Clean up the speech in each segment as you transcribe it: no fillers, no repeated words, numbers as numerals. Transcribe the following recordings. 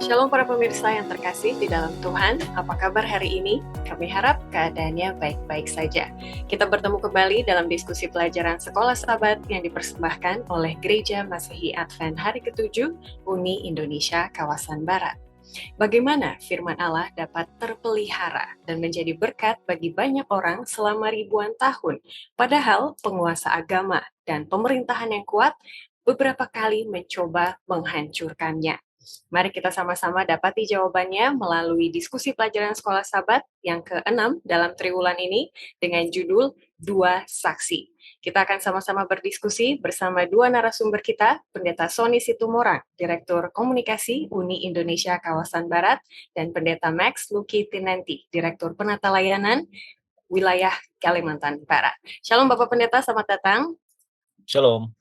Shalom para pemirsa yang terkasih di dalam Tuhan, apa kabar hari ini? Kami harap keadaannya baik-baik saja. Kita bertemu kembali dalam diskusi pelajaran Sekolah Sabat yang dipersembahkan oleh Gereja Masehi Advent Hari ke-7 Uni Indonesia Kawasan Barat. Bagaimana firman Allah dapat terpelihara dan menjadi berkat bagi banyak orang selama ribuan tahun, padahal penguasa agama dan pemerintahan yang kuat beberapa kali mencoba menghancurkannya. Mari kita sama-sama dapati jawabannya melalui diskusi pelajaran Sekolah Sabat yang ke-6 dalam triwulan ini dengan judul Dua Saksi. Kita akan sama-sama berdiskusi bersama dua narasumber kita, Pendeta Sony Situmorang, Direktur Komunikasi Uni Indonesia Kawasan Barat, dan Pendeta Max Lucky Tinanti, Direktur Penata Layanan Wilayah Kalimantan Barat. Shalom Bapak Pendeta, selamat datang. Shalom.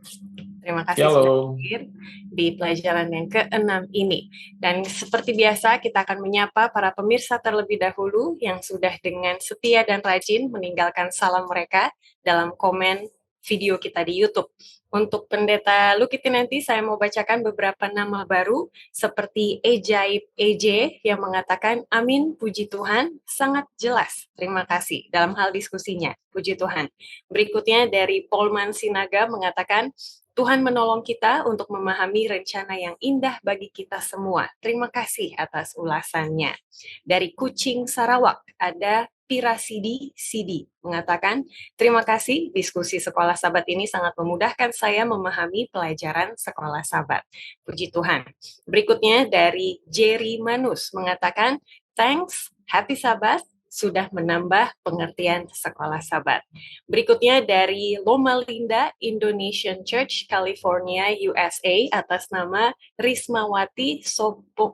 Terima kasih sudah hadir di pelajaran yang ke-6 ini. Dan seperti biasa, kita akan menyapa para pemirsa terlebih dahulu yang sudah dengan setia dan rajin meninggalkan salam mereka dalam komen video kita di YouTube. Untuk Pendeta Lucky nanti saya mau bacakan beberapa nama baru seperti Ejaib EJ yang mengatakan amin, puji Tuhan, sangat jelas. Terima kasih dalam hal diskusinya. Puji Tuhan. Berikutnya dari Polman Sinaga mengatakan Tuhan menolong kita untuk memahami rencana yang indah bagi kita semua. Terima kasih atas ulasannya. Dari Kucing Sarawak ada Pirasidi Sidi mengatakan, terima kasih diskusi Sekolah Sabat ini sangat memudahkan saya memahami pelajaran Sekolah Sabat. Puji Tuhan. Berikutnya dari Jerry Manus mengatakan, thanks, happy Sabat, sudah menambah pengertian Sekolah Sabat. Berikutnya dari Loma Linda Indonesian Church, California, USA, atas nama Rismawati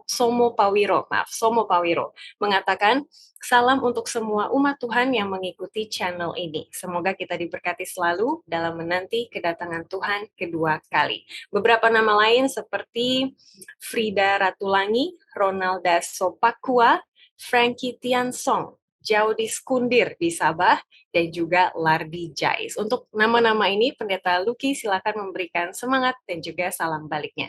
Somo Pawiro, mengatakan, salam untuk semua umat Tuhan yang mengikuti channel ini. Semoga kita diberkati selalu dalam menanti kedatangan Tuhan kedua kali. Beberapa nama lain seperti Frida Ratulangi, Ronalda Sopakua, Frankie Tiansong, Jaudis Kundir di Sabah, dan juga Lardi Jais. Untuk nama-nama ini, Pendeta Lucky silakan memberikan semangat dan juga salam baliknya.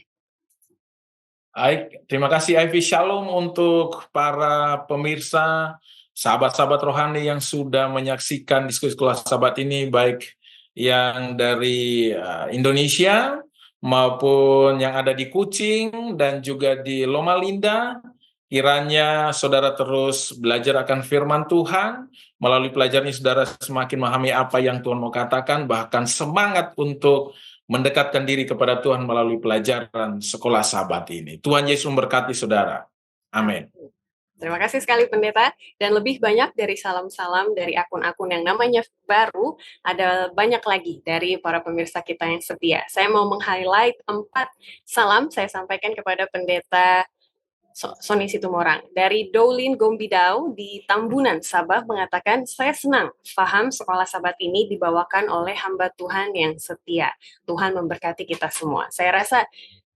Baik, terima kasih Ivy. Shalom untuk para pemirsa, sahabat-sahabat rohani yang sudah menyaksikan diskusi Sekolah Sabat ini, baik yang dari Indonesia maupun yang ada di Kucing dan juga di Loma Linda. Kiranya saudara terus belajar akan firman Tuhan. Melalui pelajaran ini saudara semakin memahami apa yang Tuhan mau katakan, bahkan semangat untuk mendekatkan diri kepada Tuhan melalui pelajaran Sekolah Sabat ini. Tuhan Yesus memberkati saudara. Amin. Terima kasih sekali Pendeta. Dan lebih banyak dari salam-salam dari akun-akun yang namanya baru, ada banyak lagi dari para pemirsa kita yang setia. Saya mau meng-highlight 4 salam saya sampaikan kepada Pendeta Sony Situmorang. Dari Dolin Gombidau di Tambunan, Sabah mengatakan, saya senang paham Sekolah Sabat ini dibawakan oleh hamba Tuhan yang setia. Tuhan memberkati kita semua. Saya rasa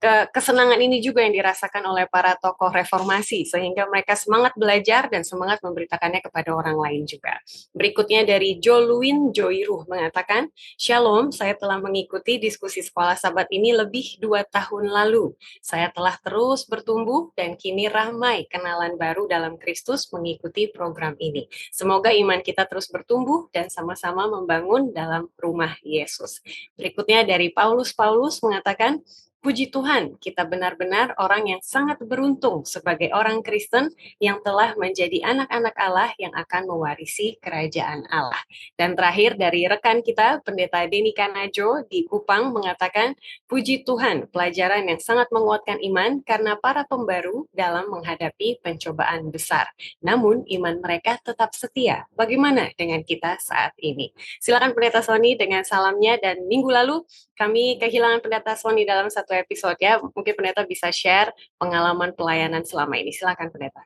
kesenangan ini juga yang dirasakan oleh para tokoh reformasi, sehingga mereka semangat belajar dan semangat memberitakannya kepada orang lain juga. Berikutnya dari Joluin Joiruh mengatakan, Shalom, saya telah mengikuti diskusi Sekolah Sabat ini lebih 2 tahun lalu. Saya telah terus bertumbuh dan kini ramai kenalan baru dalam Kristus mengikuti program ini. Semoga iman kita terus bertumbuh dan sama-sama membangun dalam rumah Yesus. Berikutnya dari Paulus mengatakan, puji Tuhan, kita benar-benar orang yang sangat beruntung sebagai orang Kristen yang telah menjadi anak-anak Allah yang akan mewarisi kerajaan Allah. Dan terakhir dari rekan kita, Pendeta Denny Kanajo di Kupang mengatakan, puji Tuhan, pelajaran yang sangat menguatkan iman karena para pembaru dalam menghadapi pencobaan besar. Namun iman mereka tetap setia. Bagaimana dengan kita saat ini? Silakan Pendeta Sony dengan salamnya, dan minggu lalu kami kehilangan Pendeta Sony dalam satu episode ya. Mungkin Pendeta bisa share pengalaman pelayanan selama ini. Silakan Pendeta.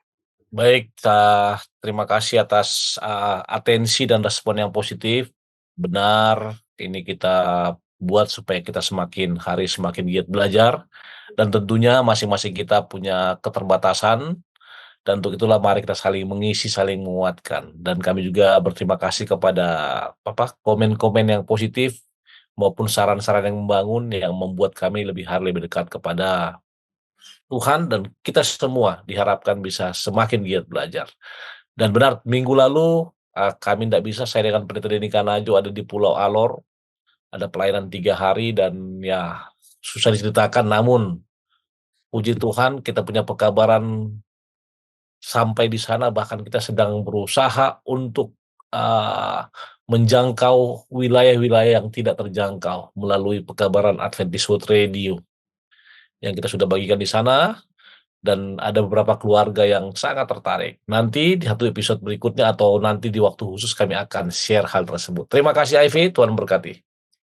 Baik, terima kasih atas atensi dan respon yang positif. Benar, ini kita buat supaya kita semakin hari semakin giat belajar. Dan tentunya masing-masing kita punya keterbatasan. Dan untuk itulah mari kita saling mengisi, saling menguatkan. Dan kami juga berterima kasih kepada komen-komen yang positif maupun saran-saran yang membangun yang membuat kami lebih dekat kepada Tuhan, dan kita semua diharapkan bisa semakin giat belajar. Dan benar, minggu lalu kami tidak bisa, saya dengan Pendeta Denny Kanajo ada di Pulau Alor, ada pelayanan 3 hari, dan ya susah diceritakan, namun puji Tuhan kita punya pekabaran sampai di sana, bahkan kita sedang berusaha untuk menjangkau wilayah-wilayah yang tidak terjangkau melalui pekabaran Adventist World Radio yang kita sudah bagikan di sana, dan ada beberapa keluarga yang sangat tertarik. Nanti di satu episode berikutnya atau nanti di waktu khusus kami akan share hal tersebut. Terima kasih Ivy, Tuhan berkati.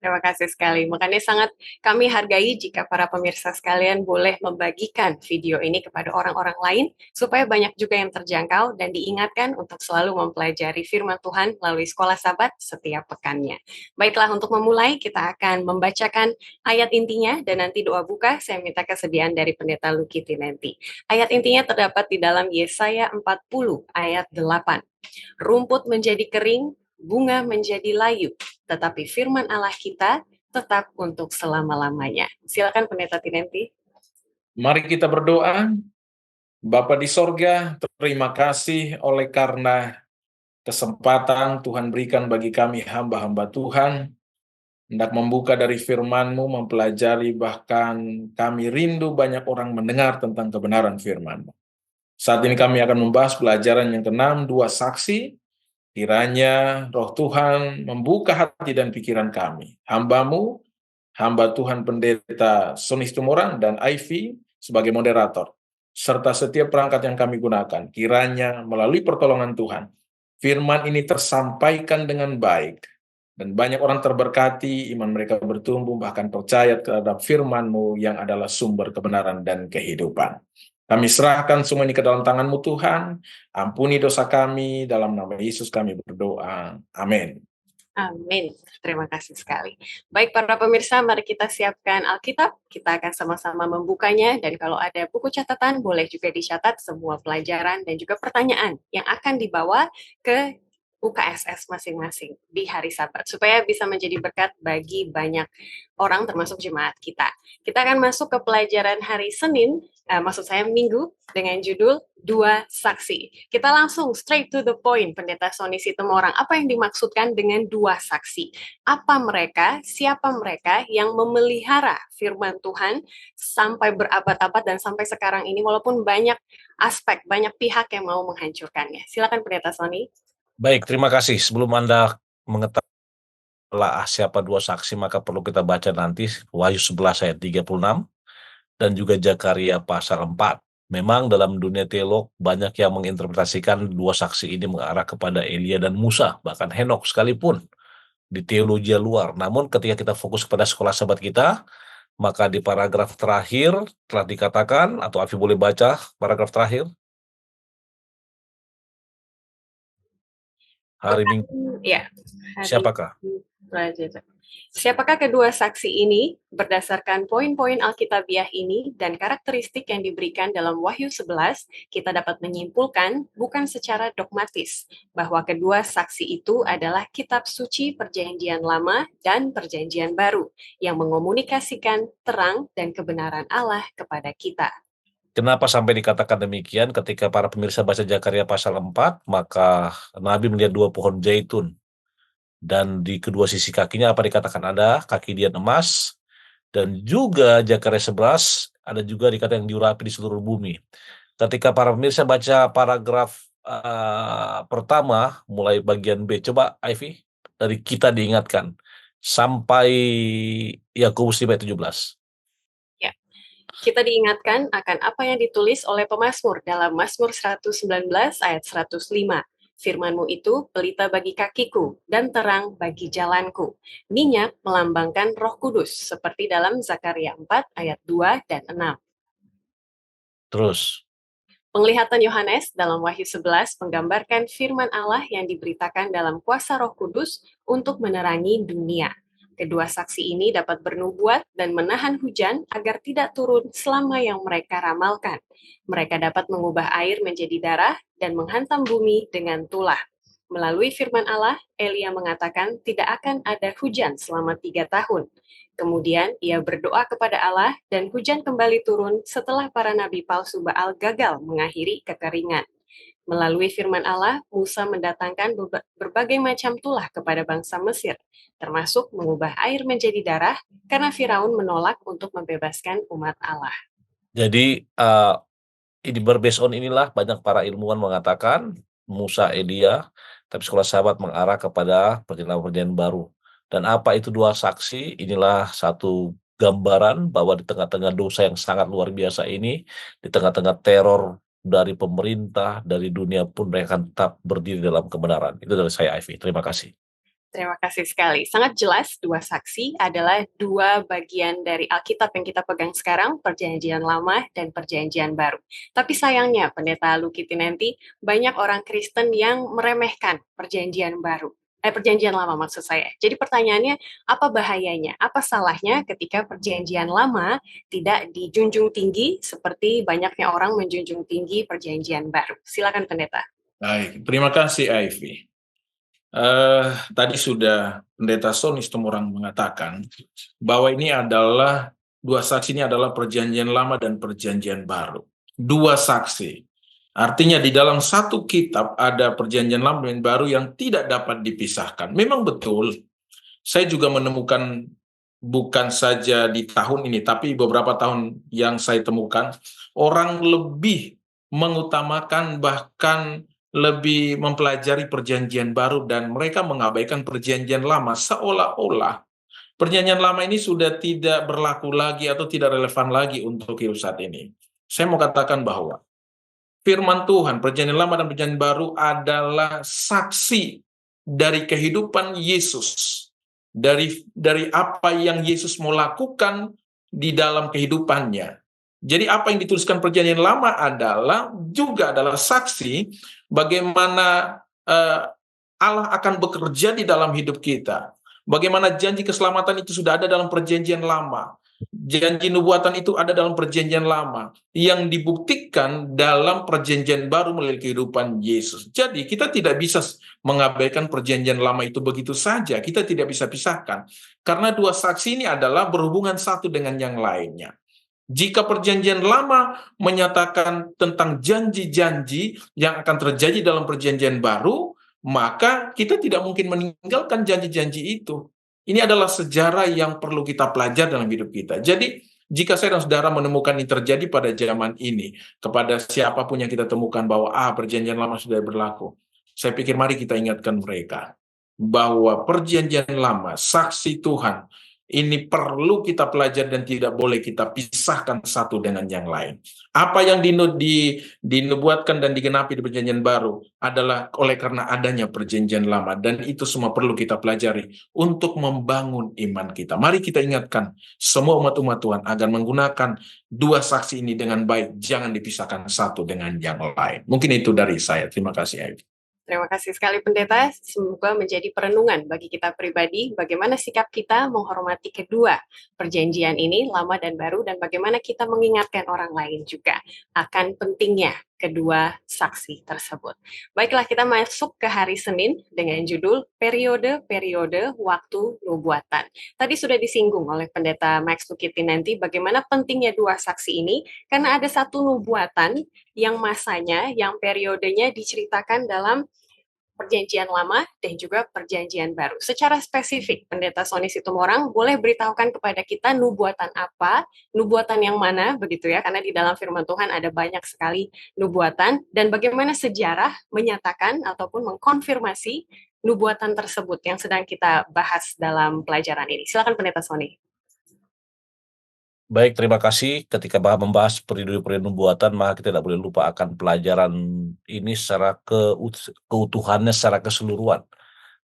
Terima kasih sekali. Makanya sangat kami hargai jika para pemirsa sekalian boleh membagikan video ini kepada orang-orang lain, supaya banyak juga yang terjangkau dan diingatkan untuk selalu mempelajari firman Tuhan melalui Sekolah Sabat setiap pekannya. Baiklah, untuk memulai kita akan membacakan ayat intinya, dan nanti doa buka saya minta kesediaan dari Pendeta Lucky Tinenti. Ayat intinya terdapat di dalam Yesaya 40 ayat 8. Rumput menjadi kering, bunga menjadi layu, tetapi firman Allah kita tetap untuk selama-lamanya. Silakan Pendeta Tinenti. Mari kita berdoa. Bapa di sorga, terima kasih oleh karena kesempatan Tuhan berikan bagi kami hamba-hamba Tuhan, hendak membuka dari firman-Mu, mempelajari, bahkan kami rindu banyak orang mendengar tentang kebenaran firman-Mu. Saat ini kami akan membahas pelajaran yang ke-6, 2 saksi. Kiranya Roh Tuhan membuka hati dan pikiran kami, hamba-Mu, hamba Tuhan Pendeta Sonis Tumorang dan Ivy sebagai moderator, serta setiap perangkat yang kami gunakan. Kiranya melalui pertolongan Tuhan, firman ini tersampaikan dengan baik, dan banyak orang terberkati, iman mereka bertumbuh, bahkan percaya terhadap firman-Mu yang adalah sumber kebenaran dan kehidupan. Kami serahkan semua ini ke dalam tangan-Mu Tuhan. Ampuni dosa kami, dalam nama Yesus kami berdoa. Amin. Amin. Terima kasih sekali. Baik para pemirsa, mari kita siapkan Alkitab. Kita akan sama-sama membukanya, dan kalau ada buku catatan boleh juga dicatat semua pelajaran dan juga pertanyaan yang akan dibawa ke UKSS masing-masing di hari Sabat, supaya bisa menjadi berkat bagi banyak orang termasuk jemaat kita. Kita akan masuk ke pelajaran hari Senin, maksud saya Minggu, dengan judul 2 saksi. Kita langsung straight to the point, Pendeta Soni Situmorang. Apa yang dimaksudkan dengan 2 saksi? Apa mereka, siapa mereka yang memelihara firman Tuhan sampai berabad-abad dan sampai sekarang ini, walaupun banyak aspek, banyak pihak yang mau menghancurkannya. Silakan Pendeta Soni. Baik, terima kasih. Sebelum Anda mengetahui siapa 2 saksi, maka perlu kita baca nanti Wahyu 11 ayat 36 dan juga Zakaria pasal 4. Memang dalam dunia teolog banyak yang menginterpretasikan 2 saksi ini mengarah kepada Elia dan Musa, bahkan Henok sekalipun di teologi luar. Namun ketika kita fokus kepada Sekolah Sabat kita, maka di paragraf terakhir telah dikatakan, atau Afi boleh baca paragraf terakhir? Hari Minggu. Ya. Siapakah? Siapakah kedua saksi ini? Berdasarkan poin-poin Alkitabiah ini dan karakteristik yang diberikan dalam Wahyu 11, kita dapat menyimpulkan bukan secara dogmatis bahwa kedua saksi itu adalah kitab suci Perjanjian Lama dan Perjanjian Baru yang mengomunikasikan terang dan kebenaran Allah kepada kita. Kenapa sampai dikatakan demikian? Ketika para pemirsa baca Zakaria pasal 4, maka Nabi melihat 2 pohon zaitun. Dan di kedua sisi kakinya apa dikatakan? Ada kaki dia emas. Dan juga Zakaria 11, ada juga dikatakan yang diurapi di seluruh bumi. Ketika para pemirsa baca paragraf pertama, mulai bagian B. Coba Ivy, dari kita diingatkan. Sampai Yakobus 5 ayat 17. Kita diingatkan akan apa yang ditulis oleh pemazmur dalam Mazmur 119 ayat 105. Firman-Mu itu pelita bagi kakiku dan terang bagi jalanku. Minyak melambangkan Roh Kudus, seperti dalam Zakaria 4 ayat 2 dan 6. Terus. Penglihatan Yohanes dalam Wahyu 11 menggambarkan firman Allah yang diberitakan dalam kuasa Roh Kudus untuk menerangi dunia. Kedua saksi ini dapat bernubuat dan menahan hujan agar tidak turun selama yang mereka ramalkan. Mereka dapat mengubah air menjadi darah dan menghantam bumi dengan tulah. Melalui firman Allah, Elia mengatakan tidak akan ada hujan selama 3 tahun. Kemudian ia berdoa kepada Allah dan hujan kembali turun setelah para nabi palsu Baal gagal mengakhiri kekeringan. Melalui firman Allah, Musa mendatangkan berbagai macam tulah kepada bangsa Mesir, termasuk mengubah air menjadi darah karena Firaun menolak untuk membebaskan umat Allah. Jadi ini berbased on inilah banyak para ilmuwan mengatakan Musa, Elia, tapi sekolah sahabat mengarah kepada perjanjian baru. Dan apa itu dua saksi? Inilah satu gambaran bahwa di tengah-tengah dosa yang sangat luar biasa ini, di tengah-tengah teror dari pemerintah, dari dunia pun mereka akan tetap berdiri dalam kebenaran. Itu dari saya, Ivy. Terima kasih. Terima kasih sekali. Sangat jelas dua saksi adalah dua bagian dari Alkitab yang kita pegang sekarang, Perjanjian Lama dan Perjanjian Baru. Tapi sayangnya, Pendeta Luki Tinenti, banyak orang Kristen yang meremehkan Perjanjian Baru. Perjanjian Lama maksud saya. Jadi pertanyaannya, apa bahayanya? Apa salahnya ketika Perjanjian Lama tidak dijunjung tinggi seperti banyaknya orang menjunjung tinggi Perjanjian Baru? Silakan Pendeta. Baik, terima kasih Ivy. Tadi sudah Pendeta Sony Situmorang mengatakan bahwa ini adalah dua saksi ini adalah Perjanjian Lama dan Perjanjian Baru. Dua saksi. Artinya di dalam satu kitab ada Perjanjian Lama dan Baru yang tidak dapat dipisahkan. Memang betul. Saya juga menemukan bukan saja di tahun ini, tapi beberapa tahun yang saya temukan orang lebih mengutamakan bahkan lebih mempelajari Perjanjian Baru dan mereka mengabaikan Perjanjian Lama seolah-olah Perjanjian Lama ini sudah tidak berlaku lagi atau tidak relevan lagi untuk hidup saat ini. Saya mau katakan bahwa firman Tuhan, Perjanjian Lama dan Perjanjian Baru adalah saksi dari kehidupan Yesus, dari apa yang Yesus mau lakukan di dalam kehidupannya. Jadi apa yang dituliskan Perjanjian Lama juga adalah saksi bagaimana Allah akan bekerja di dalam hidup kita. Bagaimana janji keselamatan itu sudah ada dalam Perjanjian Lama. Janji nubuatan itu ada dalam Perjanjian Lama yang dibuktikan dalam Perjanjian Baru melalui kehidupan Yesus. Jadi kita tidak bisa mengabaikan Perjanjian Lama itu begitu saja. Kita tidak bisa pisahkan. Karena dua saksi ini adalah berhubungan satu dengan yang lainnya. Jika Perjanjian Lama menyatakan tentang janji-janji yang akan terjadi dalam Perjanjian Baru, maka kita tidak mungkin meninggalkan janji-janji itu. Ini adalah sejarah yang perlu kita pelajari dalam hidup kita. Jadi, jika saya dan saudara menemukan ini terjadi pada zaman ini, kepada siapapun yang kita temukan bahwa Perjanjian Lama sudah berlaku, saya pikir mari kita ingatkan mereka bahwa Perjanjian Lama, saksi Tuhan, ini perlu kita pelajari dan tidak boleh kita pisahkan satu dengan yang lain. Apa yang dinubuatkan dan digenapi di Perjanjian Baru adalah oleh karena adanya Perjanjian Lama, dan itu semua perlu kita pelajari untuk membangun iman kita. Mari kita ingatkan semua umat-umat Tuhan agar menggunakan dua saksi ini dengan baik, jangan dipisahkan satu dengan yang lain. Mungkin itu dari saya. Terima kasih, Ayu. Terima kasih sekali Pendeta, semoga menjadi perenungan bagi kita pribadi bagaimana sikap kita menghormati kedua perjanjian ini, lama dan baru, dan bagaimana kita mengingatkan orang lain juga akan pentingnya kedua saksi tersebut. Baiklah, kita masuk ke hari Senin dengan judul Periode-periode Waktu Nubuatan. Tadi sudah disinggung oleh Pendeta Max Luki Tinenti bagaimana pentingnya dua saksi ini, karena ada satu nubuatan yang masanya, yang periodenya diceritakan dalam Perjanjian Lama dan juga Perjanjian Baru. Secara spesifik, Pendeta Sony Situmorang boleh beritahukan kepada kita nubuatan apa, nubuatan yang mana, begitu ya, karena di dalam firman Tuhan ada banyak sekali nubuatan, dan bagaimana sejarah menyatakan ataupun mengkonfirmasi nubuatan tersebut yang sedang kita bahas dalam pelajaran ini. Silakan Pendeta Sony. Baik, terima kasih. Ketika membahas periode-periode nubuatan, maka kita tidak boleh lupa akan pelajaran ini secara keutuhannya, secara keseluruhan.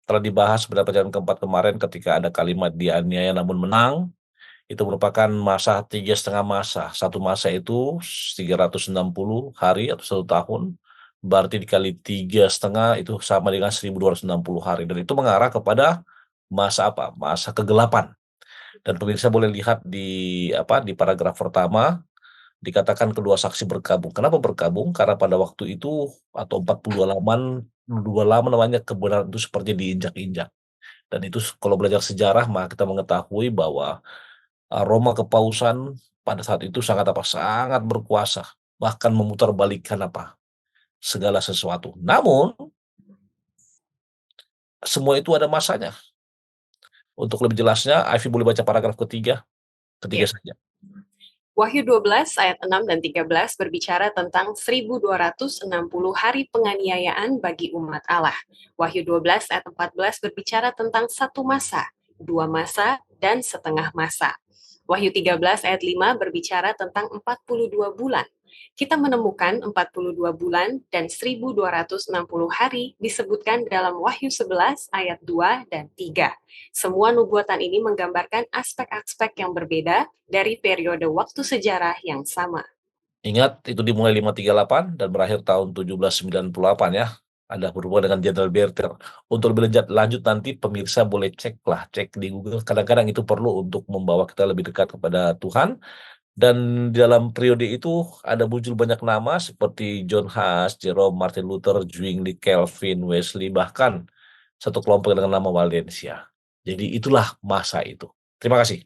Telah dibahas pada pelajaran keempat kemarin ketika ada kalimat dianiaya namun menang. Itu merupakan masa 3,5 masa. Satu masa itu 360 hari atau 1 tahun. Berarti dikali 3,5 itu sama dengan 1.260 hari. Dan itu mengarah kepada masa apa? Masa kegelapan. Dan pemirsa boleh lihat di paragraf pertama dikatakan kedua saksi berkabung. Kenapa berkabung? Karena pada waktu itu atau 42 halaman, 2 halaman namanya kebenaran itu seperti diinjak-injak. Dan itu kalau belajar sejarah maka kita mengetahui bahwa Roma Kepausan pada saat itu sangat berkuasa, bahkan memutarbalikkan segala sesuatu. Namun semua itu ada masanya. Untuk lebih jelasnya, Ivy boleh baca paragraf ketiga Ya. saja. Wahyu 12 ayat 6 dan 13 berbicara tentang 1260 hari penganiayaan bagi umat Allah. Wahyu 12 ayat 14 berbicara tentang 1 masa, 2 masa, dan setengah masa. Wahyu 13 ayat 5 berbicara tentang 42 bulan. Kita menemukan 42 bulan dan 1260 hari disebutkan dalam Wahyu 11 ayat 2 dan 3. Semua nubuatan ini menggambarkan aspek-aspek yang berbeda dari periode waktu sejarah yang sama. Ingat, itu dimulai 538 dan berakhir tahun 1798 ya. Ada berhubungan dengan Jenderal Berthier. Untuk lebih lanjut nanti pemirsa boleh cek di Google. Kadang-kadang itu perlu untuk membawa kita lebih dekat kepada Tuhan. Dan di dalam periode itu ada muncul banyak nama seperti John Huss, Jerome, Martin Luther, Zwingli, Calvin, Wesley, bahkan satu kelompok dengan nama Waldensia. Jadi itulah masa itu. Terima kasih.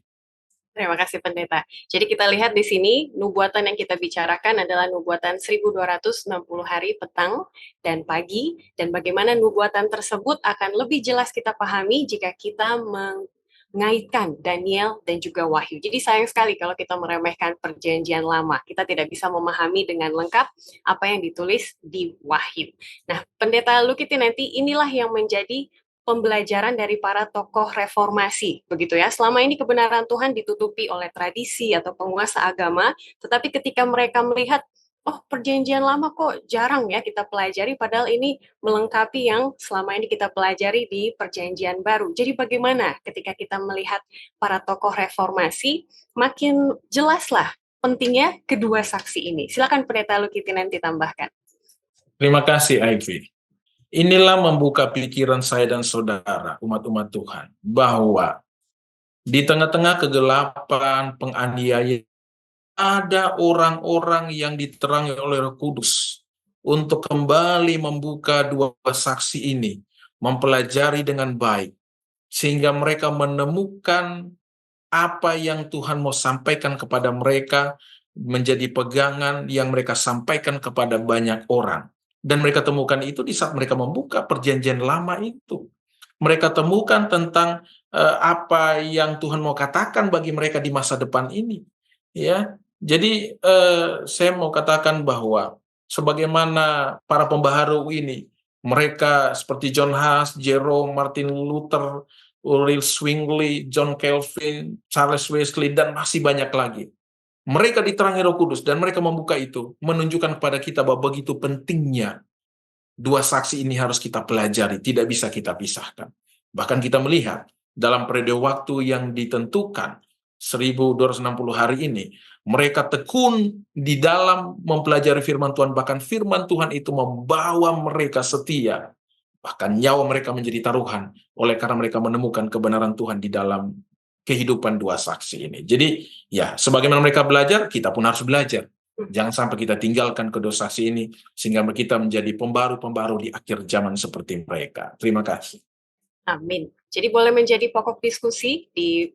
Terima kasih Pendeta. Jadi kita lihat di sini nubuatan yang kita bicarakan adalah nubuatan 1260 hari petang dan pagi, dan bagaimana nubuatan tersebut akan lebih jelas kita pahami jika kita mengaitkan Daniel dan juga Wahyu. Jadi sayang sekali kalau kita meremehkan perjanjian lama. Kita tidak bisa memahami dengan lengkap apa yang ditulis di Wahyu. Nah, Pendeta Lukiti nanti inilah yang menjadi pembelajaran dari para tokoh reformasi, begitu ya. Selama ini kebenaran Tuhan ditutupi oleh tradisi atau penguasa agama, tetapi ketika mereka melihat, oh perjanjian lama kok jarang ya kita pelajari, padahal ini melengkapi yang selama ini kita pelajari di perjanjian baru. Jadi bagaimana ketika kita melihat para tokoh reformasi, makin jelaslah pentingnya kedua saksi ini. Silakan Pendeta Lukiti nanti tambahkan. Terima kasih, Ivy. Inilah membuka pikiran saya dan saudara, umat-umat Tuhan, bahwa di tengah-tengah kegelapan, penganiayaan, ada orang-orang yang diterangi oleh Roh Kudus untuk kembali membuka dua saksi ini, mempelajari dengan baik, sehingga mereka menemukan apa yang Tuhan mau sampaikan kepada mereka, menjadi pegangan yang mereka sampaikan kepada banyak orang. Dan mereka temukan itu di saat mereka membuka perjanjian lama itu. Mereka temukan tentang apa yang Tuhan mau katakan bagi mereka di masa depan ini. Ya, jadi saya mau katakan bahwa sebagaimana para pembaharu ini, mereka seperti John Huss, Jerome, Martin Luther, Ulrich Zwingli, John Calvin, Charles Wesley, dan masih banyak lagi. Mereka diterangi Roh Kudus dan mereka membuka itu, menunjukkan kepada kita bahwa begitu pentingnya dua saksi ini harus kita pelajari, tidak bisa kita pisahkan. Bahkan kita melihat dalam periode waktu yang ditentukan, 1260 hari ini, mereka tekun di dalam mempelajari firman Tuhan, bahkan firman Tuhan itu membawa mereka setia, bahkan nyawa mereka menjadi taruhan oleh karena mereka menemukan kebenaran Tuhan di dalam kehidupan dua saksi ini. Jadi ya, sebagaimana mereka belajar, kita pun harus belajar. Jangan sampai kita tinggalkan kedua saksi ini, sehingga kita menjadi pembaru-pembaru di akhir zaman seperti mereka. Terima kasih. Amin. Jadi boleh menjadi pokok diskusi di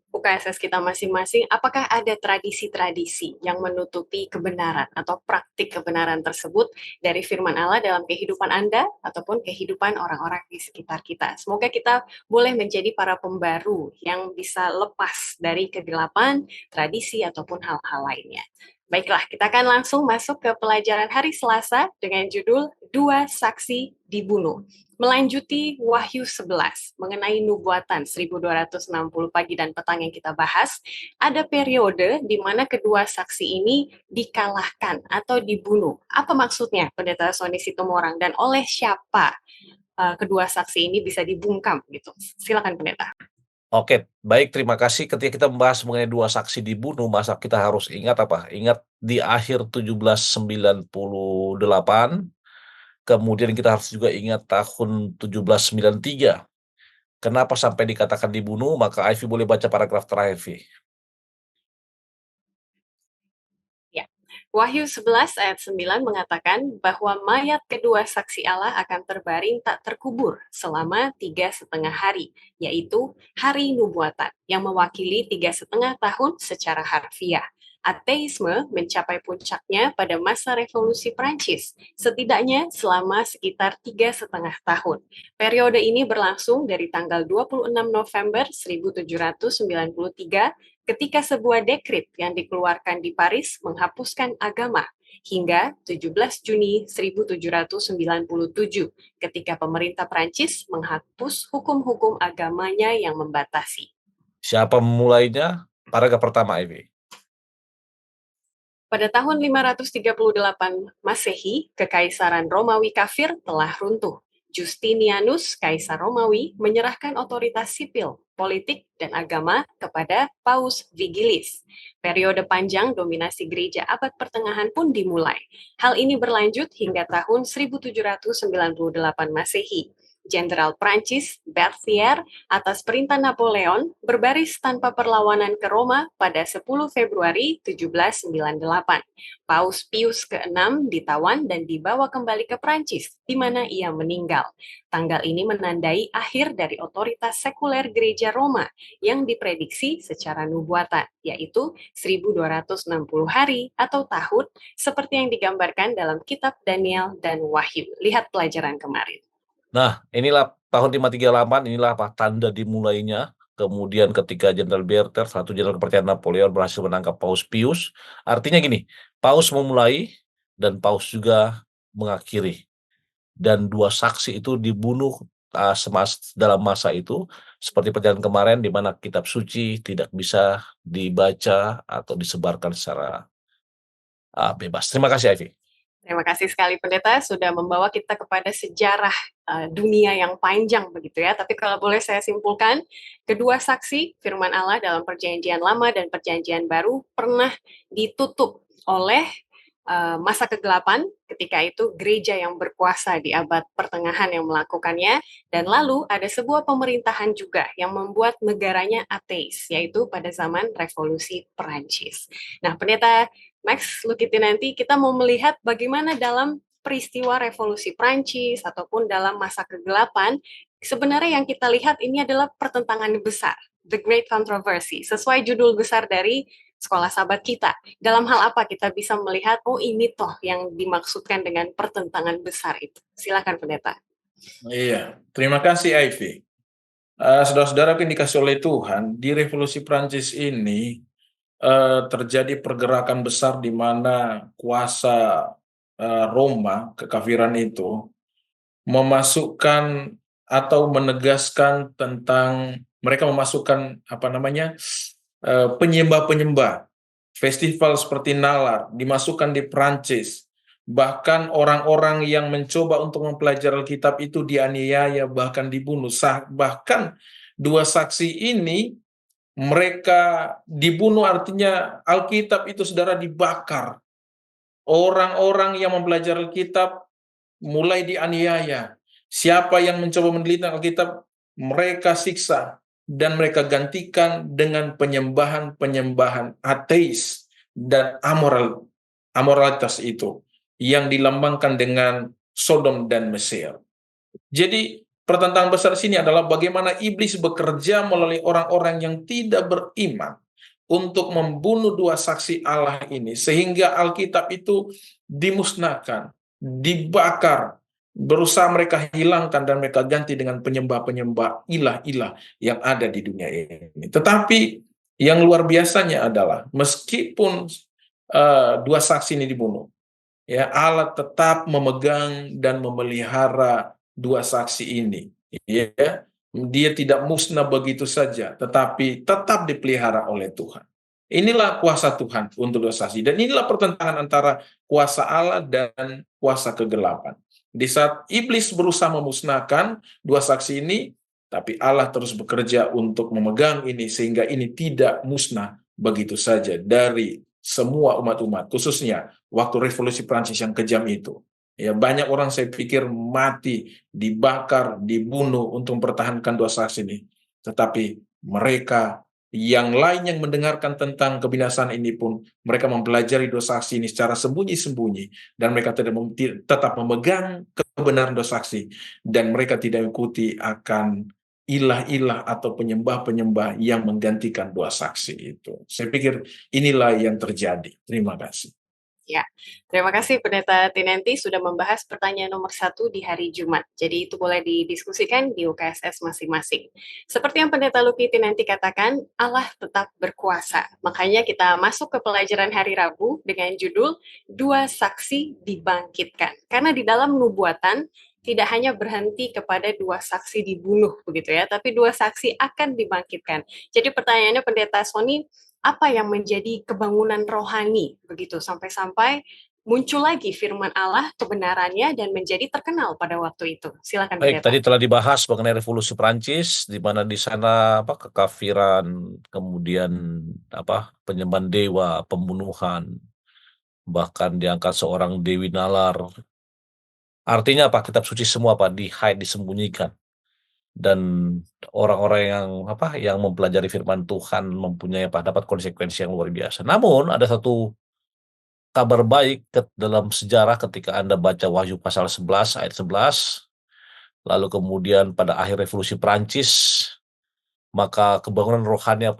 UKSS kita masing-masing, apakah ada tradisi-tradisi yang menutupi kebenaran atau praktik kebenaran tersebut dari firman Allah dalam kehidupan Anda ataupun kehidupan orang-orang di sekitar kita. Semoga kita boleh menjadi para pembaru yang bisa lepas dari kegelapan, tradisi, ataupun hal-hal lainnya. Baiklah, kita akan langsung masuk ke pelajaran hari Selasa dengan judul Dua Saksi Dibunuh. Melanjuti Wahyu 11 mengenai nubuatan 1260 pagi dan petang yang kita bahas, ada periode di mana kedua saksi ini dikalahkan atau dibunuh. Apa maksudnya, Pendeta Sony Situmorang, dan oleh siapa kedua saksi ini bisa dibungkam gitu? Silakan Pendeta. Oke, baik, terima kasih. Ketika kita membahas mengenai dua saksi dibunuh, masa kita harus ingat apa? Ingat di akhir 1798, kemudian kita harus juga ingat tahun 1793. Kenapa sampai dikatakan dibunuh? Maka Ivy boleh baca paragraf terakhir, Ivy. Ya, Wahyu 11 ayat 9 mengatakan bahwa mayat kedua saksi Allah akan terbaring tak terkubur selama 3,5 hari, yaitu hari nubuatan yang mewakili 3,5 tahun secara harfiah. Ateisme mencapai puncaknya pada masa revolusi Prancis, setidaknya selama sekitar 3,5 tahun. Periode ini berlangsung dari tanggal 26 November 1793 ketika sebuah dekrit yang dikeluarkan di Paris menghapuskan agama, hingga 17 Juni 1797 ketika pemerintah Prancis menghapus hukum-hukum agamanya yang membatasi. Siapa memulainya? Paragraf pertama, Ivy. Pada tahun 538 Masehi, Kekaisaran Romawi kafir telah runtuh. Justinianus, Kaisar Romawi, menyerahkan otoritas sipil, politik, dan agama kepada Paus Vigilis. Periode panjang dominasi gereja abad pertengahan pun dimulai. Hal ini berlanjut hingga tahun 1798 Masehi. Jenderal Prancis Berthier atas perintah Napoleon berbaris tanpa perlawanan ke Roma pada 10 Februari 1798. Paus Pius ke-6 ditawan dan dibawa kembali ke Prancis, di mana ia meninggal. Tanggal ini menandai akhir dari otoritas sekuler gereja Roma yang diprediksi secara nubuatan, yaitu 1260 hari atau tahun, seperti yang digambarkan dalam kitab Daniel dan Wahyu. Lihat pelajaran kemarin. Nah, inilah tahun 538, inilah apa tanda dimulainya. Kemudian ketika Jenderal Berthier, satu jenderal kepercayaan Napoleon, berhasil menangkap Paus Pius. Artinya gini, Paus memulai dan Paus juga mengakhiri. Dan dua saksi itu dibunuh dalam masa itu, seperti perjalanan kemarin di mana kitab suci tidak bisa dibaca atau disebarkan secara bebas. Terima kasih, Ivy. Terima kasih sekali Pendeta sudah membawa kita kepada sejarah dunia yang panjang begitu ya. Tapi kalau boleh saya simpulkan, kedua saksi firman Allah dalam Perjanjian Lama dan Perjanjian Baru pernah ditutup oleh masa kegelapan, ketika itu gereja yang berkuasa di abad pertengahan yang melakukannya, dan lalu ada sebuah pemerintahan juga yang membuat negaranya ateis, yaitu pada zaman revolusi Perancis. Nah, Pendeta Max Lukiti, nanti kita mau melihat bagaimana dalam peristiwa revolusi Perancis ataupun dalam masa kegelapan, sebenarnya yang kita lihat ini adalah pertentangan besar, The Great Controversy, sesuai judul besar dari sekolah sahabat kita. Dalam hal apa kita bisa melihat, oh ini toh yang dimaksudkan dengan pertentangan besar itu. Silakan Pendeta. Iya, terima kasih Ivy. Saudara-saudara yang dikasih oleh Tuhan, di revolusi Prancis ini terjadi pergerakan besar di mana kuasa Roma, kekafiran itu, memasukkan atau menegaskan tentang, mereka memasukkan penyembah-penyembah, festival seperti Nalar dimasukkan di Prancis. Bahkan orang-orang yang mencoba untuk mempelajari Alkitab itu dianiaya, bahkan dibunuh. Bahkan dua saksi ini mereka dibunuh, artinya Alkitab itu saudara dibakar. Orang-orang yang mempelajari Alkitab mulai dianiaya. Siapa yang mencoba meneliti Alkitab, mereka siksa dan mereka gantikan dengan penyembahan-penyembahan ateis dan amoralitas itu yang dilambangkan dengan Sodom dan Mesir. Jadi pertentangan besar sini adalah bagaimana iblis bekerja melalui orang-orang yang tidak beriman untuk membunuh dua saksi Allah ini, sehingga Alkitab itu dimusnahkan, dibakar, berusaha mereka hilangkan dan mereka ganti dengan penyembah-penyembah ilah-ilah yang ada di dunia ini. Tetapi yang luar biasanya adalah meskipun dua saksi ini dibunuh, ya Allah tetap memegang dan memelihara dua saksi ini. Ya, dia tidak musnah begitu saja, tetapi tetap dipelihara oleh Tuhan. Inilah kuasa Tuhan untuk dua saksi, dan inilah pertentangan antara kuasa Allah dan kuasa kegelapan. Di saat iblis berusaha memusnahkan dua saksi ini, tapi Allah terus bekerja untuk memegang ini sehingga ini tidak musnah begitu saja dari semua umat-umat, khususnya waktu revolusi Prancis yang kejam itu. Ya, banyak orang saya pikir mati, dibakar, dibunuh untuk mempertahankan dua saksi ini. Tetapi mereka yang lain yang mendengarkan tentang kebinasaan ini pun, mereka mempelajari dua saksi ini secara sembunyi-sembunyi, dan mereka tetap memegang kebenaran dua saksi, dan mereka tidak ikuti akan ilah-ilah atau penyembah-penyembah yang menggantikan dua saksi itu. Saya pikir inilah yang terjadi. Terima kasih. Ya, terima kasih Pendeta Tinenti sudah membahas pertanyaan nomor 1 di hari Jumat. Jadi itu boleh didiskusikan di UKSS masing-masing. Seperti yang Pendeta Luki Tinenti katakan, Allah tetap berkuasa. Makanya kita masuk ke pelajaran hari Rabu dengan judul Dua Saksi Dibangkitkan. Karena di dalam nubuatan tidak hanya berhenti kepada dua saksi dibunuh begitu ya, tapi dua saksi akan dibangkitkan. Jadi pertanyaannya Pendeta Sony, apa yang menjadi kebangunan rohani begitu sampai-sampai muncul lagi firman Allah kebenarannya dan menjadi terkenal pada waktu itu. Silakan Baik, Pendeta. tadi telah dibahas mengenai revolusi Prancis, di mana di sana kekafiran, kemudian penyembahan dewa, pembunuhan, bahkan diangkat seorang Dewi Nalar. Artinya apa? Kitab suci semua di-hide, disembunyikan. Dan orang-orang yang mempelajari firman Tuhan mempunyai dapat konsekuensi yang luar biasa. Namun ada satu kabar baik dalam sejarah ketika Anda baca Wahyu pasal 11 ayat 11, lalu kemudian pada akhir revolusi Prancis, maka kebangunan rohani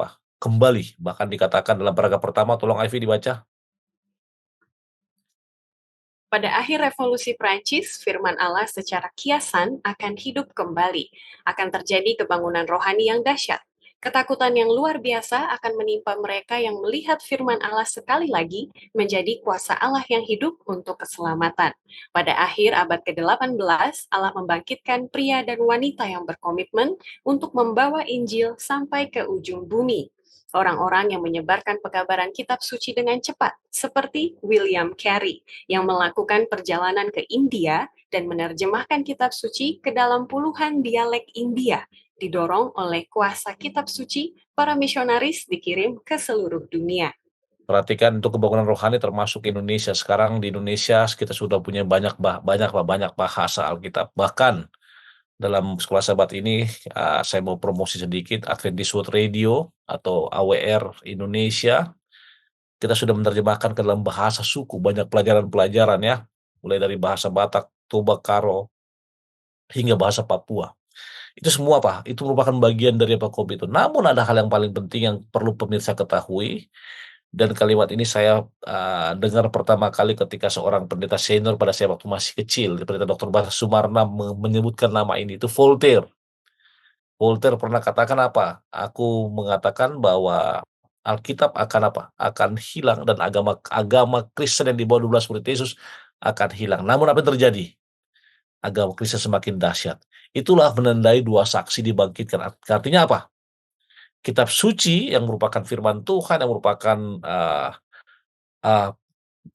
kembali. Bahkan dikatakan dalam paragraf pertama, tolong Ivy dibaca. Pada akhir revolusi Prancis, firman Allah secara kiasan akan hidup kembali. Akan terjadi kebangunan rohani yang dahsyat. Ketakutan yang luar biasa akan menimpa mereka yang melihat firman Allah sekali lagi menjadi kuasa Allah yang hidup untuk keselamatan. Pada akhir abad ke-18, Allah membangkitkan pria dan wanita yang berkomitmen untuk membawa Injil sampai ke ujung bumi. Orang-orang yang menyebarkan pekabaran kitab suci dengan cepat, seperti William Carey, yang melakukan perjalanan ke India dan menerjemahkan kitab suci ke dalam puluhan dialek India. Didorong oleh kuasa kitab suci, para misionaris dikirim ke seluruh dunia. Perhatikan untuk kebangunan rohani termasuk Indonesia. Sekarang di Indonesia kita sudah punya banyak bahasa Alkitab. Bahkan dalam sekolah sahabat ini, saya mau promosi sedikit, Adventist World Radio atau AWR Indonesia, kita sudah menerjemahkan ke dalam bahasa suku, banyak pelajaran-pelajaran ya, mulai dari bahasa Batak, Toba, Karo, hingga bahasa Papua. Itu semua itu merupakan bagian dari COVID itu. Namun ada hal yang paling penting yang perlu pemirsa ketahui, dan kalimat ini saya dengar pertama kali ketika seorang pendeta senior pada saya waktu masih kecil, pendeta Dr. Basa Sumarna menyebutkan nama ini, itu Voltaire. Voltaire pernah katakan Aku mengatakan bahwa Alkitab akan hilang, dan agama Kristen yang di bawah 12 murid Yesus akan hilang. Namun apa yang terjadi? Agama Kristen semakin dahsyat. Itulah menandai dua saksi dibangkitkan. Artinya apa? Kitab suci yang merupakan firman Tuhan, yang merupakan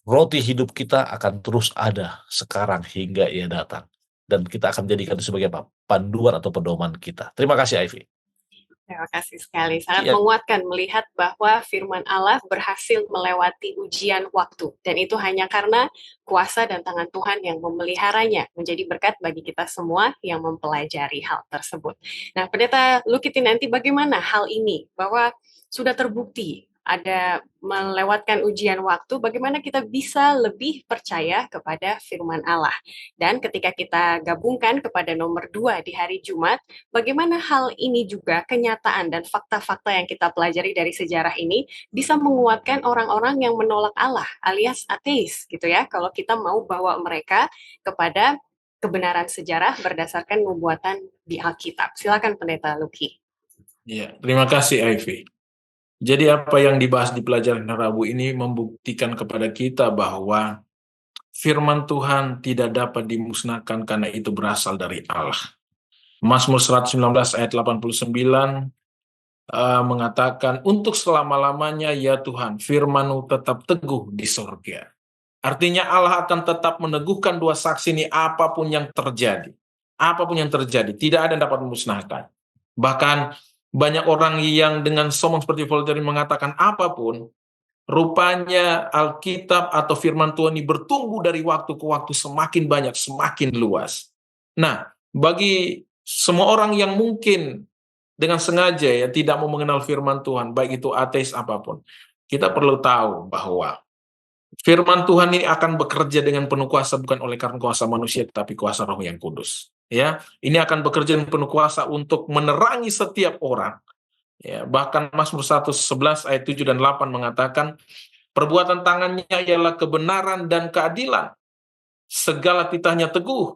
roti hidup kita akan terus ada sekarang hingga Ia datang. Dan kita akan menjadikan itu sebagai panduan atau pedoman kita. Terima kasih, Ivy. Terima kasih sekali. Sangat menguatkan melihat bahwa firman Allah berhasil melewati ujian waktu. Dan itu hanya karena kuasa dan tangan Tuhan yang memeliharanya. Menjadi berkat bagi kita semua yang mempelajari hal tersebut. Nah, Pendeta Luki Tinenti, bagaimana hal ini? Bahwa sudah terbukti ada melewatkan ujian waktu, bagaimana kita bisa lebih percaya kepada firman Allah. Dan ketika kita gabungkan kepada nomor 2 di hari Jumat, bagaimana hal ini juga kenyataan dan fakta-fakta yang kita pelajari dari sejarah ini bisa menguatkan orang-orang yang menolak Allah, alias ateis gitu ya, kalau kita mau bawa mereka kepada kebenaran sejarah berdasarkan nubuatan di Alkitab. Silakan Pendeta Luki. Ya, terima kasih Ivy. Jadi apa yang dibahas di pelajaran Rabu ini membuktikan kepada kita bahwa firman Tuhan tidak dapat dimusnahkan karena itu berasal dari Allah. Mazmur 119 ayat 89 mengatakan, untuk selama-lamanya ya Tuhan, firman-Mu tetap teguh di sorga. Artinya Allah akan tetap meneguhkan dua saksi ini apapun yang terjadi. Apapun yang terjadi, tidak ada yang dapat memusnahkan. Bahkan banyak orang yang dengan sombong seperti Voltaire mengatakan apapun, rupanya Alkitab atau firman Tuhan ini bertumbuh dari waktu ke waktu semakin banyak, semakin luas. Nah, bagi semua orang yang mungkin dengan sengaja ya tidak mau mengenal firman Tuhan, baik itu ateis apapun, kita perlu tahu bahwa firman Tuhan ini akan bekerja dengan penuh kuasa bukan oleh karena kuasa manusia tetapi kuasa Roh yang kudus. Ya, ini akan bekerja dengan penuh kuasa untuk menerangi setiap orang. Ya, bahkan Mazmur 111 ayat 7 dan 8 mengatakan, perbuatan tangannya ialah kebenaran dan keadilan. Segala titahnya teguh,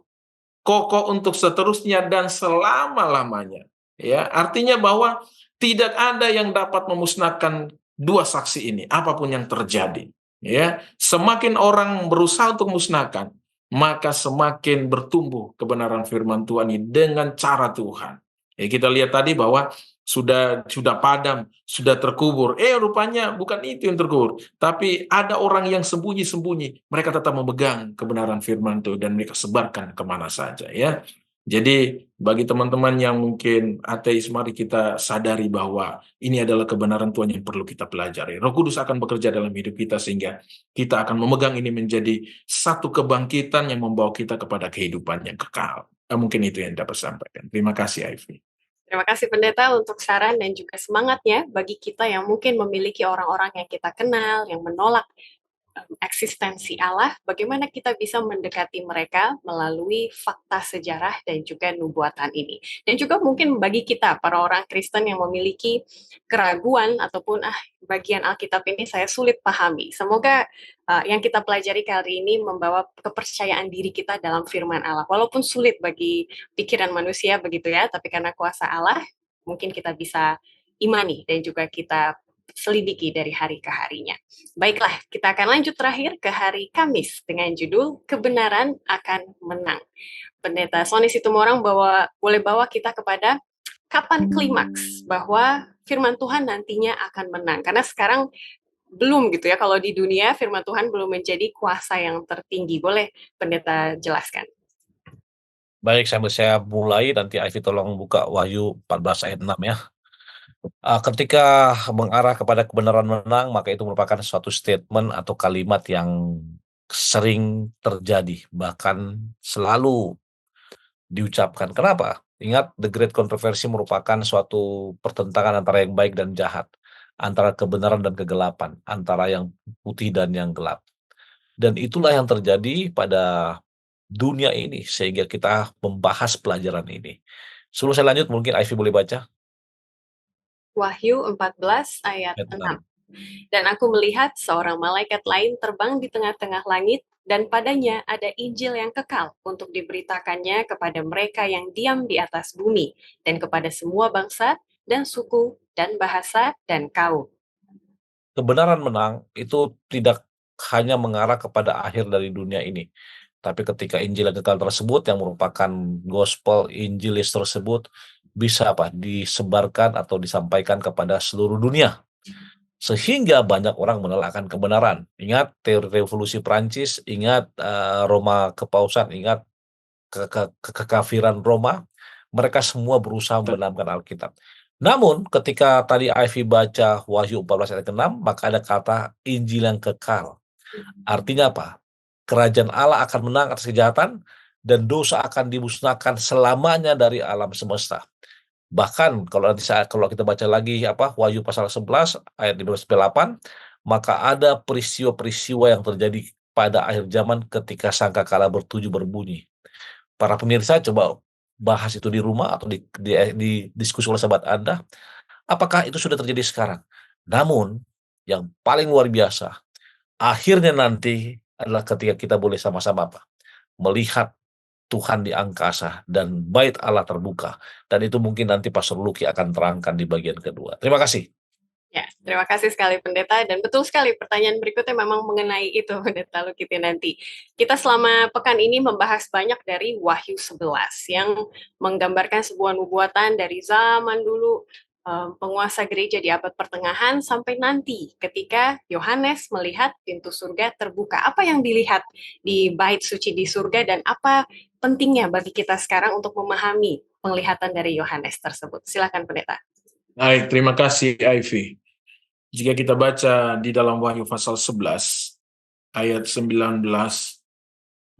kokoh untuk seterusnya dan selama-lamanya. Ya, artinya bahwa tidak ada yang dapat memusnahkan dua saksi ini, apapun yang terjadi. Ya, semakin orang berusaha untuk memusnahkan, maka semakin bertumbuh kebenaran firman Tuhan ini dengan cara Tuhan. Ya, kita lihat tadi bahwa sudah padam, sudah terkubur. Rupanya bukan itu yang terkubur, tapi ada orang yang sembunyi-sembunyi. Mereka tetap memegang kebenaran firman Tuhan dan mereka sebarkan kemana saja, ya. Jadi bagi teman-teman yang mungkin ateis, mari kita sadari bahwa ini adalah kebenaran Tuhan yang perlu kita pelajari. Roh Kudus akan bekerja dalam hidup kita sehingga kita akan memegang ini menjadi satu kebangkitan yang membawa kita kepada kehidupan yang kekal. Mungkin itu yang dapat sampaikan. Terima kasih, Ivy. Terima kasih Pendeta untuk saran dan juga semangatnya bagi kita yang mungkin memiliki orang-orang yang kita kenal, yang menolak eksistensi Allah, bagaimana kita bisa mendekati mereka melalui fakta sejarah dan juga nubuatan ini. Dan juga mungkin bagi kita, para orang Kristen yang memiliki keraguan ataupun bagian Alkitab ini saya sulit pahami. Semoga yang kita pelajari kali ini membawa kepercayaan diri kita dalam firman Allah. Walaupun sulit bagi pikiran manusia begitu ya, tapi karena kuasa Allah, mungkin kita bisa imani dan juga kita selidiki dari hari ke harinya. Baiklah, kita akan lanjut terakhir ke hari Kamis dengan judul Kebenaran Akan Menang. Pendeta Sony Situmorang boleh bawa kita kepada kapan klimaks bahwa firman Tuhan nantinya akan menang. Karena sekarang belum gitu ya, kalau di dunia firman Tuhan belum menjadi kuasa yang tertinggi. Boleh Pendeta jelaskan? Baik, sambil saya mulai, nanti Ivy tolong buka Wahyu 14 ayat 6 ya. Ketika mengarah kepada kebenaran menang, maka itu merupakan suatu statement atau kalimat yang sering terjadi, bahkan selalu diucapkan. Kenapa? Ingat, The Great Controversy merupakan suatu pertentangan antara yang baik dan jahat, antara kebenaran dan kegelapan, antara yang putih dan yang gelap. Dan itulah yang terjadi pada dunia ini, sehingga kita membahas pelajaran ini. Sebelum saya lanjut, mungkin Ivy boleh baca. Wahyu 14 ayat 6. Dan aku melihat seorang malaikat lain terbang di tengah-tengah langit, dan padanya ada Injil yang kekal untuk diberitakannya kepada mereka yang diam di atas bumi, dan kepada semua bangsa, dan suku, dan bahasa, dan kaum. Kebenaran menang itu tidak hanya mengarah kepada akhir dari dunia ini, tapi ketika Injil yang kekal tersebut, yang merupakan gospel Injilis tersebut, bisa disebarkan atau disampaikan kepada seluruh dunia, sehingga banyak orang menolakkan kebenaran. Ingat teori revolusi Prancis, ingat Roma Kepausan, ingat kekafiran Roma, mereka semua berusaha membenamkan Alkitab. Namun ketika tadi Ivy baca Wahyu 14 ayat 6, maka ada kata Injil yang kekal. Artinya apa? Kerajaan Allah akan menang atas kejahatan dan dosa akan dimusnahkan selamanya dari alam semesta. Bahkan kalau kita baca lagi Wahyu pasal 11 ayat 15-8, maka ada peristiwa-peristiwa yang terjadi pada akhir zaman ketika sangkakala bertujuh berbunyi. Para pemirsa coba bahas itu di rumah atau di diskusi oleh sahabat Anda, apakah itu sudah terjadi sekarang? Namun yang paling luar biasa, akhirnya nanti adalah ketika kita boleh sama-sama melihat Tuhan di angkasa dan bait Allah terbuka. Dan itu mungkin nanti Pastor Luki akan terangkan di bagian kedua. Terima kasih. Ya, terima kasih sekali Pendeta, dan betul sekali pertanyaan berikutnya memang mengenai itu Pendeta Luki nanti. Kita selama pekan ini membahas banyak dari Wahyu 11 yang menggambarkan sebuah nubuatan dari zaman dulu, penguasa gereja di abad pertengahan sampai nanti ketika Yohanes melihat pintu surga terbuka. Apa yang dilihat di bait suci di surga dan apa pentingnya bagi kita sekarang untuk memahami penglihatan dari Yohanes tersebut? Silakan Pendeta. Baik, terima kasih Ivy. Jika kita baca di dalam Wahyu pasal 11 ayat 19,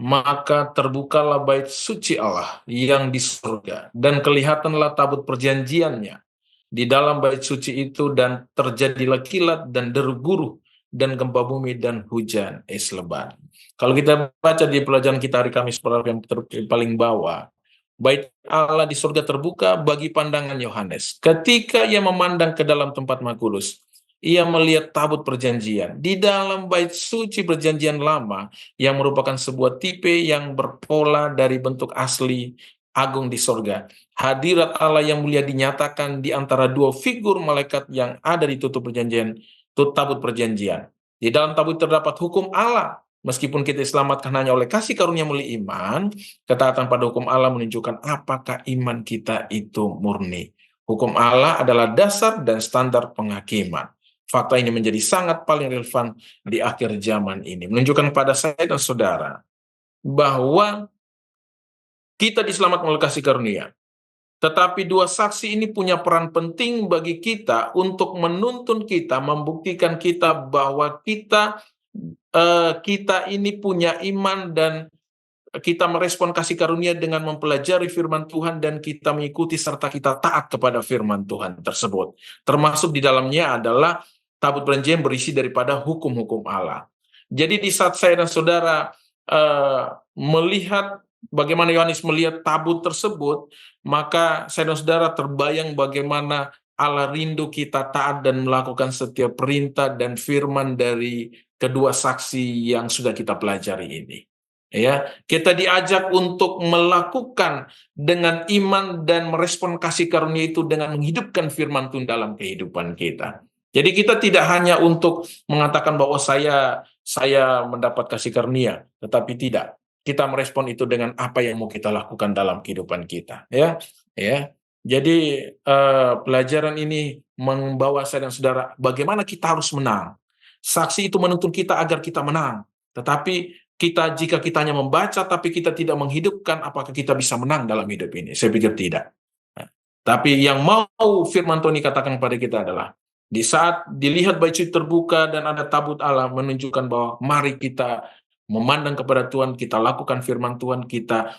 maka terbukalah bait suci Allah yang di surga dan kelihatanlah tabut perjanjiannya di dalam bait suci itu, dan terjadilah kilat dan deru guruh dan gempa bumi dan hujan es lebat. Kalau kita baca di pelajaran kita hari Kamis yang paling bawah, bait Allah di surga terbuka bagi pandangan Yohanes. Ketika ia memandang ke dalam tempat Maha Kudus, ia melihat tabut perjanjian di dalam bait suci perjanjian lama yang merupakan sebuah tipe yang berpola dari bentuk asli agung di surga. Hadirat Allah yang mulia dinyatakan di antara dua figur malaikat yang ada di tutup perjanjian, tabut perjanjian. Di dalam tabut terdapat hukum Allah. Meskipun kita diselamatkan hanya oleh kasih karunia melalui iman, ketaatan pada hukum Allah menunjukkan apakah iman kita itu murni. Hukum Allah adalah dasar dan standar penghakiman. Fakta ini menjadi sangat paling relevan di akhir zaman ini. Menunjukkan kepada saya dan saudara bahwa kita diselamatkan oleh kasih karunia. Tetapi dua saksi ini punya peran penting bagi kita untuk menuntun kita, membuktikan kita bahwa kita ini punya iman, dan kita merespon kasih karunia dengan mempelajari firman Tuhan, dan kita mengikuti serta kita taat kepada firman Tuhan tersebut. Termasuk di dalamnya adalah tabut perjanjian berisi daripada hukum-hukum Allah. Jadi di saat saya dan saudara melihat bagaimana Yohanes melihat tabut tersebut, maka saya dan saudara terbayang bagaimana Allah rindu kita taat dan melakukan setiap perintah dan firman dari kedua saksi yang sudah kita pelajari ini. Ya, kita diajak untuk melakukan dengan iman dan merespon kasih karunia itu dengan menghidupkan firman Tuhan dalam kehidupan kita. Jadi kita tidak hanya untuk mengatakan bahwa saya mendapat kasih karunia, tetapi tidak. Kita merespon itu dengan apa yang mau kita lakukan dalam kehidupan kita, ya. Jadi pelajaran ini membawa saya dan saudara bagaimana kita harus menang. Saksi itu menuntun kita agar kita menang. Tetapi jika kita hanya membaca tapi kita tidak menghidupkan, apakah kita bisa menang dalam hidup ini? Saya pikir tidak. Tapi yang mau firman Tuhan katakan kepada kita adalah, di saat dilihat bait suci terbuka dan ada tabut Allah, menunjukkan bahwa mari kita memandang kepada Tuhan, kita lakukan firman Tuhan, kita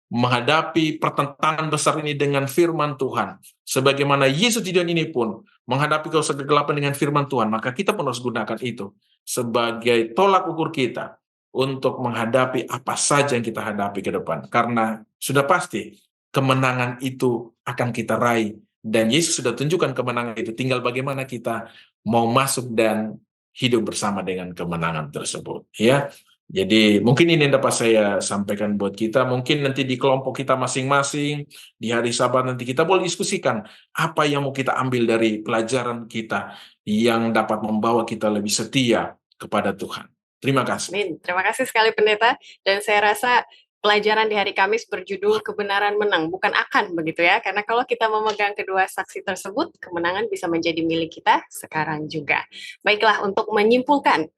menghadapi pertentangan besar ini dengan firman Tuhan. Sebagaimana Yesus di dunia ini pun menghadapi kegelapan dengan firman Tuhan, maka kita pun harus gunakan itu sebagai tolak ukur kita untuk menghadapi apa saja yang kita hadapi ke depan. Karena sudah pasti kemenangan itu akan kita raih, dan Yesus sudah tunjukkan kemenangan itu. Tinggal bagaimana kita mau masuk dan hidup bersama dengan kemenangan tersebut, ya. Jadi mungkin ini yang dapat saya sampaikan buat kita. Mungkin nanti di kelompok kita masing-masing, di hari Sabat nanti kita boleh diskusikan apa yang mau kita ambil dari pelajaran kita yang dapat membawa kita lebih setia kepada Tuhan. Terima kasih. Amin. Terima kasih sekali Pendeta. Dan saya rasa pelajaran di hari Kamis berjudul kebenaran menang, bukan akan, begitu ya. Karena kalau kita memegang kedua saksi tersebut, kemenangan bisa menjadi milik kita sekarang juga. Baiklah, untuk menyimpulkan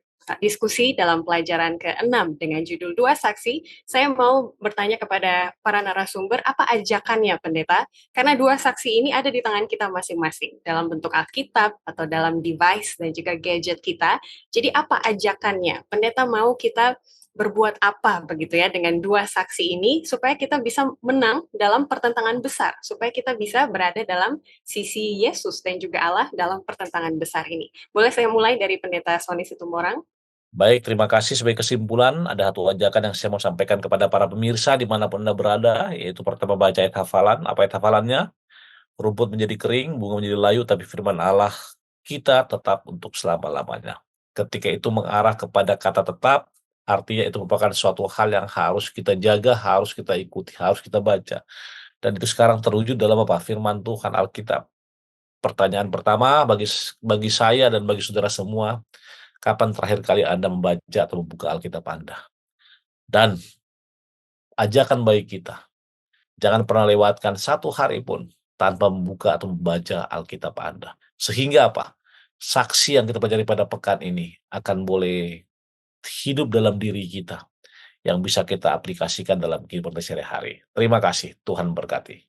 diskusi dalam pelajaran ke-6 dengan judul Dua Saksi, saya mau bertanya kepada para narasumber, apa ajakannya Pendeta? Karena dua saksi ini ada di tangan kita masing-masing, dalam bentuk Alkitab atau dalam device dan juga gadget kita. Jadi apa ajakannya? Pendeta mau kita berbuat apa begitu ya dengan dua saksi ini supaya kita bisa menang dalam pertentangan besar, supaya kita bisa berada dalam sisi Yesus dan juga Allah dalam pertentangan besar ini. Boleh saya mulai dari Pendeta Sony Situmorang? Baik, terima kasih. Sebagai kesimpulan, ada satu ajakan yang saya mau sampaikan kepada para pemirsa dimanapun Anda berada, yaitu pertama baca ayat hafalan. Apa ayat hafalannya? Rumput menjadi kering, bunga menjadi layu, tapi firman Allah kita tetap untuk selama-lamanya. Ketika itu mengarah kepada kata tetap, artinya itu merupakan suatu hal yang harus kita jaga, harus kita ikuti, harus kita baca. Dan itu sekarang terwujud dalam apa? Firman Tuhan Alkitab. Pertanyaan pertama bagi saya dan bagi saudara semua, kapan terakhir kali Anda membaca atau membuka Alkitab Anda? Dan ajakan bagi kita, jangan pernah lewatkan satu hari pun tanpa membuka atau membaca Alkitab Anda. Sehingga apa? Saksi yang kita pelajari pada pekan ini akan boleh hidup dalam diri kita, yang bisa kita aplikasikan dalam kehidupan sehari-hari. Terima kasih, Tuhan berkati.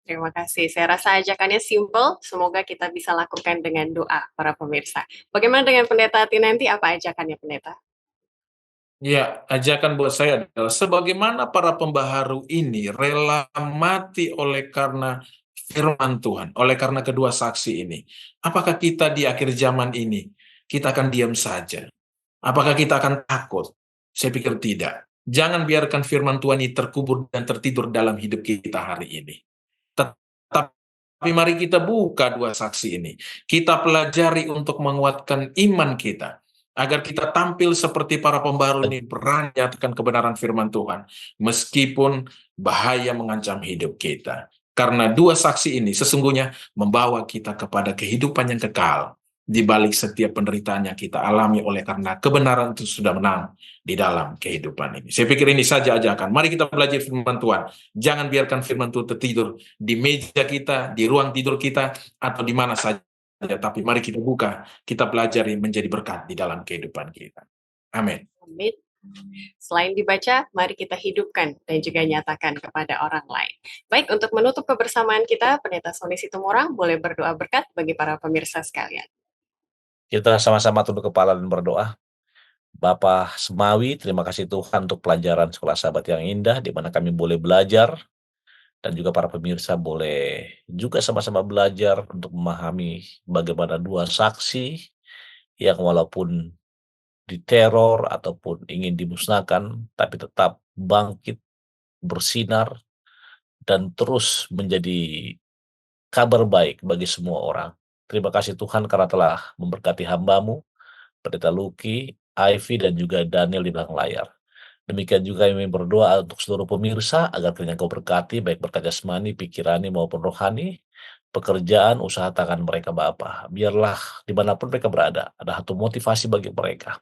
Terima kasih. Saya rasa ajakannya simple. Semoga kita bisa lakukan dengan doa para pemirsa. Bagaimana dengan Pendeta Tinenti? Apa ajakannya Pendeta? Ya, ajakan buat saya adalah sebagaimana para pembaharu ini rela mati oleh karena firman Tuhan, oleh karena kedua saksi ini, apakah kita di akhir zaman ini, kita akan diam saja? Apakah kita akan takut? Saya pikir tidak. Jangan biarkan firman Tuhan ini terkubur dan tertidur dalam hidup kita hari ini. Tapi mari kita buka dua saksi ini. Kita pelajari untuk menguatkan iman kita, agar kita tampil seperti para pembaru ini, berani menyatakan kebenaran firman Tuhan, meskipun bahaya mengancam hidup kita. Karena dua saksi ini sesungguhnya membawa kita kepada kehidupan yang kekal, di balik setiap penderitaan yang kita alami oleh karena kebenaran itu sudah menang di dalam kehidupan ini. Saya pikir ini saja ajakan. Mari kita belajar firman Tuhan. Jangan biarkan firman Tuhan tertidur di meja kita, di ruang tidur kita, atau di mana saja. Tapi mari kita buka, kita pelajari menjadi berkat di dalam kehidupan kita. Amin. Amin. Selain dibaca, mari kita hidupkan dan juga nyatakan kepada orang lain. Baik, untuk menutup kebersamaan kita, Pendeta Sony Situmorang boleh berdoa berkat bagi para pemirsa sekalian. Kita sama-sama tunduk kepala dan berdoa. Bapa Semawi, terima kasih Tuhan untuk pelajaran Sekolah Sahabat yang indah, di mana kami boleh belajar, dan juga para pemirsa boleh juga sama-sama belajar untuk memahami bagaimana dua saksi yang walaupun diteror ataupun ingin dimusnahkan, tapi tetap bangkit, bersinar, dan terus menjadi kabar baik bagi semua orang. Terima kasih Tuhan karena telah memberkati hamba-Mu, Pendeta Lucky, Ivy, dan juga Daniel di belakang layar. Demikian juga kami berdoa untuk seluruh pemirsa, agar kiranya Kau berkati, baik berkat jasmani, pikirani, maupun rohani, pekerjaan, usaha tangan mereka Bapa. Biarlah dimanapun mereka berada, ada satu motivasi bagi mereka,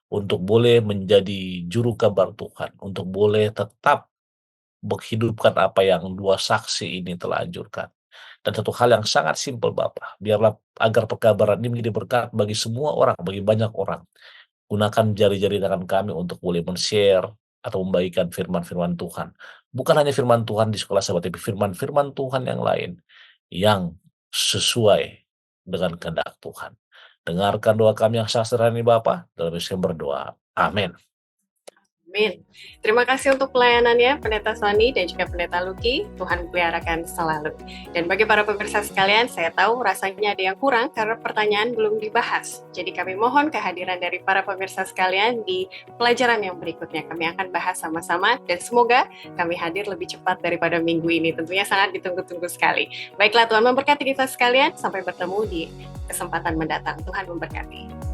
untuk boleh menjadi juru kabar Tuhan, untuk boleh tetap menghidupkan apa yang dua saksi ini telah anjurkan. Dan satu hal yang sangat simpel Bapa, biarlah agar pekabaran ini menjadi berkat bagi semua orang, bagi banyak orang. Gunakan jari-jari tangan kami untuk boleh men-share atau membagikan firman-firman Tuhan. Bukan hanya firman Tuhan di Sekolah Sahabat, tapi firman-firman Tuhan yang lain yang sesuai dengan kehendak Tuhan. Dengarkan doa kami yang sangat sederhana ini Bapa, dalam Yesus kami berdoa. Amin. Amin. Terima kasih untuk pelayanannya Pendeta Sony dan juga Pendeta Lucky. Tuhan peliharakan selalu. Dan bagi para pemirsa sekalian, saya tahu rasanya ada yang kurang karena pertanyaan belum dibahas. Jadi kami mohon kehadiran dari para pemirsa sekalian di pelajaran yang berikutnya. Kami akan bahas sama-sama dan semoga kami hadir lebih cepat daripada minggu ini. Tentunya sangat ditunggu-tunggu sekali. Baiklah, Tuhan memberkati kita sekalian. Sampai bertemu di kesempatan mendatang. Tuhan memberkati.